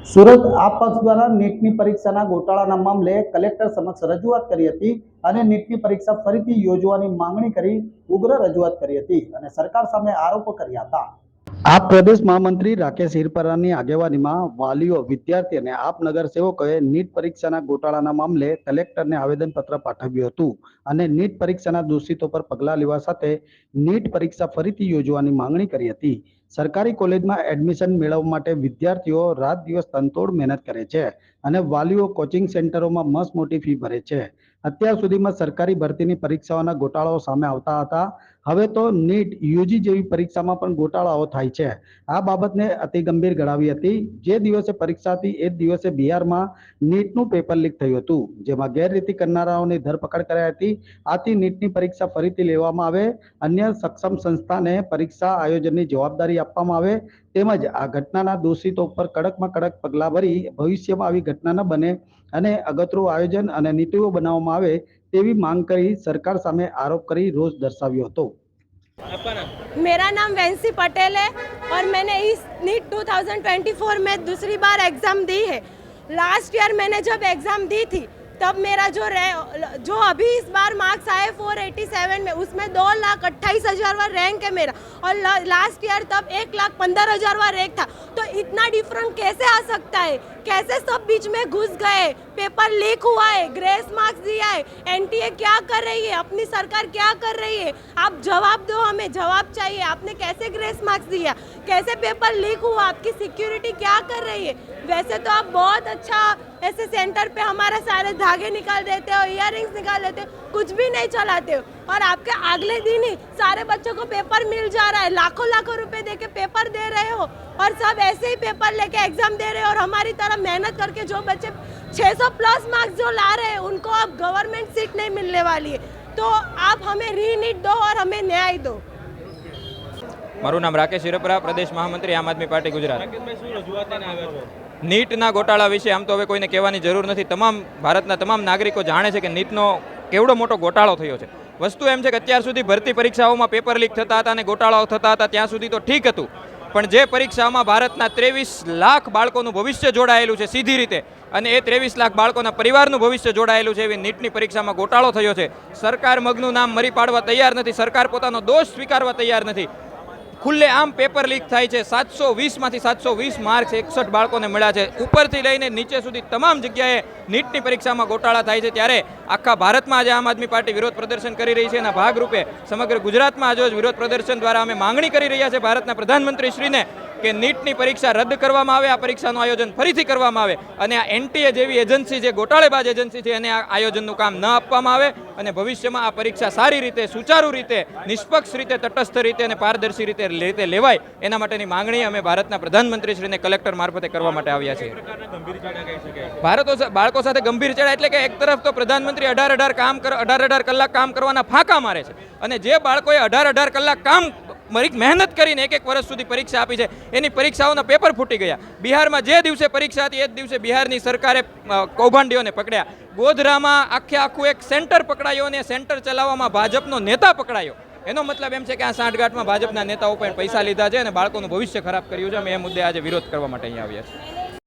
સુરત આપ પક્ષ દ્વારા નીટની પરીક્ષાના ગોટાળાના મામલે કલેક્ટર સમક્ષ રજૂઆત કરી હતી અને નીટની પરીક્ષા ફરીથી યોજવાની માંગણી કરી ઉગ્ર રજૂઆત કરી હતી અને સરકાર સામે આરોપો કર્યા હતા। આપ પ્રદેશ મહામંત્રી રાકેશ હિરપરાની આગેવાનીમાં વાલીઓ, વિદ્યાર્થી અને આપ નગરસેવકોએ નીટ પરીક્ષાના ગોટાળાના મામલે કલેક્ટરને આવેદનપત્ર પાઠવ્યું હતું અને નીટ પરીક્ષાના દોષિતો પર પગલાં લેવા સાથે નીટ પરીક્ષા ફરીથી યોજવાની માંગણી કરી હતી। સરકારી કોલેજમાં એડમિશન મેળવવા માટે વિદ્યાર્થીઓ રાત દિવસ તનતોડ મહેનત કરે છે અને વાલીઓ કોચિંગ સેન્ટરોમાં મસ્ત મોટી ફી ભરે છે। અત્યાર સુધીમાં સરકારી ભરતીની પરીક્ષાઓના ગોટાળાઓ સામે આવતા હતા। હવે તો નીટ યુજી જેવી પરીક્ષામાં પણ ગોટાળાઓ થાય છે। આ બાબતને અતિ ગંભીર ગણાવી હતી। જે દિવસે પરીક્ષા હતી એ જ દિવસે બિહારમાં નીટનું પેપર લીક થયું હતું, જેમાં ગેરરીતિ કરનારાઓની ધરપકડ કરાઈ હતી। આથી નીટની પરીક્ષા ફરીથી લેવામાં આવે, અન્ય સક્ષમ સંસ્થાને પરીક્ષા આયોજનની જવાબદારી આપવામાં આવે તેમજ આ ઘટનાના દોષિતો પર કડકમાં કડક પગલાં ભરી ભવિષ્યમાં આવી ઘટના ન બને અને અગતરું આયોજન અને નીતિઓ બનાવવામાં આવે તેવી માંગ કરી સરકાર સામે આરોપ કરી રોષ દર્શાવ્યો હતો। मेरा नाम वैंसी पटेल है और मैंने इस नीट 2024 में दूसरी बार एग्ज़ाम दी है। लास्ट ईयर मैंने जब एग्ज़ाम दी थी तब मेरा जो अभी इस बार मार्क्स आए 487 में, उसमें 2,28,000वां रैंक है मेरा और लास्ट ईयर तब 1,15,000वां रैंक था। तो इतना डिफरेंट कैसे आ सकता है? कैसे सब बीच में घुस गए? पेपर लीक हुआ है, ग्रेस मार्क्स दिया है, एनटीए क्या कर रही है, अपनी सरकार क्या कर रही है? आप जवाब दो, हमें जवाब चाहिए। आपने कैसे ग्रेस मार्क्स दिया, कैसे पेपर लीक हुआ, आपकी सिक्योरिटी क्या कर रही है? वैसे तो आप बहुत अच्छा ऐसे सेंटर पे हमारे सारे धागे निकाल देते हो, इयररिंग्स निकाल देते हो, कुछ भी नहीं चलाते हो और आपके अगले दिन ही सारे बच्चों को पेपर मिल जा रहा है। लाखों लाखों रुपए दे के पेपर दे रहे हो और सब ऐसे ही पेपर लेके एग्जाम दे रहे हो और हमारी तरह मेहनत करके जो बच्चे 600 प्लस मार्क्स जो ला रहे हैं उनको अब गवर्नमेंट सीट नहीं मिलने वाली है। तो आप हमें रीनीट दो और हमें न्याय दो। મારું નામ રાકેશ હિરપરા, પ્રદેશ મહામંત્રી આમ આદમી પાર્ટી ગુજરાત। નીટના ગોટાળા વિશે આમ તો હવે કોઈને કહેવાની જરૂર નથી। ભારતના તમામ નાગરિકો જાણે છે કે નીટનો કેવડો મોટો ગોટાળો થયો છે। વસ્તુ એમ છે કે અત્યાર સુધી ભરતી પરીક્ષાઓમાં પેપર લીક થતા હતા અને ગોટાળાઓ થતા હતા ત્યાં સુધી તો ઠીક હતું, પણ જે પરીક્ષામાં ભારતના 23 લાખ બાળકોનું ભવિષ્ય જોડાયેલું છે સીધી રીતે અને એ 23 લાખ બાળકોના પરિવારનું ભવિષ્ય જોડાયેલું છે, એવી નીટની પરીક્ષામાં ગોટાળો થયો છે। સરકાર મગનું નામ મરી પાડવા તૈયાર નથી, સરકાર પોતાનો દોષ સ્વીકારવા તૈયાર નથી। ખુલ્લે આમ પેપર લીક થાય છે। 720માંથી 720 માર્ક્સ 61 બાળકોને મળ્યા છે। ઉપરથી લઈને નીચે સુધી તમામ જગ્યાએ નીટની પરીક્ષામાં ગોટાળા થાય છે। ત્યારે આખા ભારતમાં આજે આમ આદમી પાર્ટી વિરોધ પ્રદર્શન કરી રહી છે। એના ભાગરૂપે સમગ્ર ગુજરાતમાં આજે વિરોધ પ્રદર્શન દ્વારા અમે માંગણી કરી રહ્યા છે ભારતના પ્રધાનમંત્રીશ્રીને કે નીટની પરીક્ષા રદ કરવામાં આવે, આ પરીક્ષાનું આયોજન ફરીથી કરવામાં આવે અને આ એનટીએ જેવી એજન્સી, જે ગોટાળેબાજ એજન્સી છે, એને આ આયોજનનું કામ ન આપવામાં આવે અને ભવિષ્યમાં આ પરીક્ષા સારી રીતે, સુચારુ રીતે, નિષ્પક્ષ રીતે, તટસ્થ રીતે અને પારદર્શી રીતે લેવાય એના માટેની માંગણી અમે ભારતના પ્રધાનમંત્રીશ્રીને કલેક્ટર મારફતે કરવા માટે આવ્યા છીએ। બાળકો સાથે ગંભીર ચેડા એટલે કે એક તરફ તો પ્રધાનમંત્રી 18 કલાક કામ કરવાના ફાંકા મારે છે અને જે બાળકોએ 18 કલાક કામ મહેનત કરીને એક વર્ષ સુધી પરીક્ષા આપી છે એની પરીક્ષાઓના પેપર ફૂટી ગયા। બિહારમાં જે દિવસે પરીક્ષા હતી એ જ દિવસે બિહારની સરકારે કૌભાંડીઓને પકડ્યા। ગોધરામાં આખું એક સેન્ટર પકડાયો અને સેન્ટર ચલાવવામાં ભાજપનો નેતા પકડાયો। એનો મતલબ એમ છે કે આ સાંઠગાંઠમાં ભાજપના નેતાઓ પણ પૈસા લીધા છે અને બાળકોનું ભવિષ્ય ખરાબ કર્યું છે। અમે એ મુદ્દે આજે વિરોધ કરવા માટે અહીંયા આવ્યા છીએ।